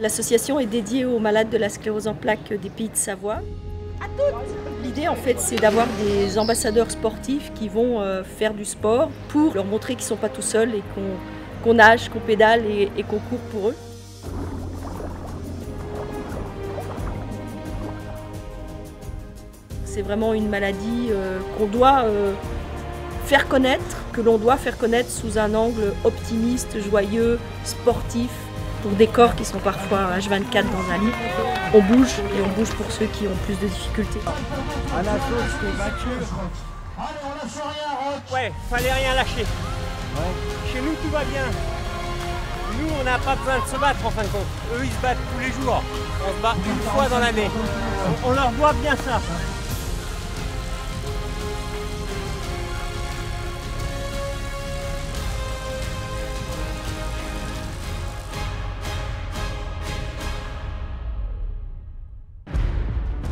L'association est dédiée aux malades de la sclérose en plaques des Pays de Savoie. L'idée en fait c'est d'avoir des ambassadeurs sportifs qui vont faire du sport pour leur montrer qu'ils ne sont pas tout seuls et qu'on nage, qu'on pédale et qu'on court pour eux. C'est vraiment une maladie qu'on doit faire connaître, que l'on doit faire connaître sous un angle optimiste, joyeux, sportif, pour des corps qui sont parfois H24 dans un lit. On bouge et on bouge pour ceux qui ont plus de difficultés. À la sauce, c'est battu. Allez, on lâche rien, Ouais, fallait rien lâcher. Ouais. Chez nous, tout va bien. Nous, on n'a pas besoin de se battre en fin de compte. Eux, ils se battent tous les jours. On se bat une fois dans l'année. On leur doit bien ça.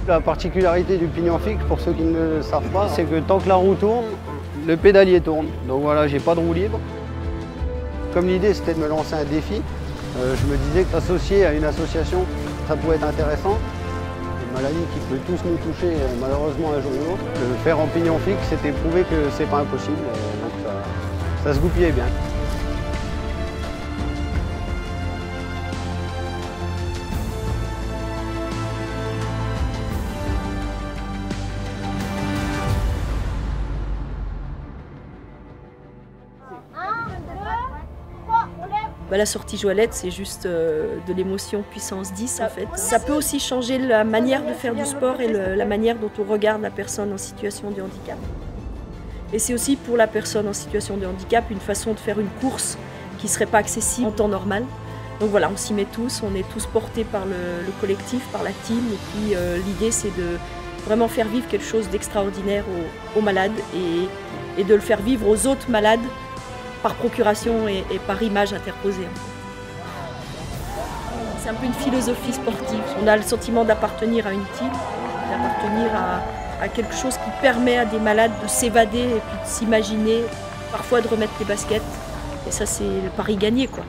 La particularité du pignon fixe, pour ceux qui ne le savent pas, c'est que tant que la roue tourne, le pédalier tourne. Donc voilà, j'ai pas de roue libre. Comme l'idée c'était de me lancer un défi, je me disais que s'associer à une association, ça pouvait être intéressant. Une maladie qui peut tous nous toucher malheureusement un jour ou l'autre. Le faire en pignon fixe, c'était prouver que c'est pas impossible. Donc ça se goupillait bien. La sortie Joëlette, c'est juste de l'émotion puissance 10 en fait. Ça peut aussi changer la manière de faire du sport et la manière dont on regarde la personne en situation de handicap. Et c'est aussi pour la personne en situation de handicap une façon de faire une course qui ne serait pas accessible en temps normal. Donc voilà, on s'y met tous, on est tous portés par le collectif, par la team. Et puis l'idée c'est de vraiment faire vivre quelque chose d'extraordinaire aux malades et de le faire vivre aux autres malades par procuration et par image interposée. C'est un peu une philosophie sportive. On a le sentiment d'appartenir à une team, d'appartenir à quelque chose qui permet à des malades de s'évader et puis de s'imaginer, parfois de remettre les baskets. Et ça, c'est le pari gagné, quoi.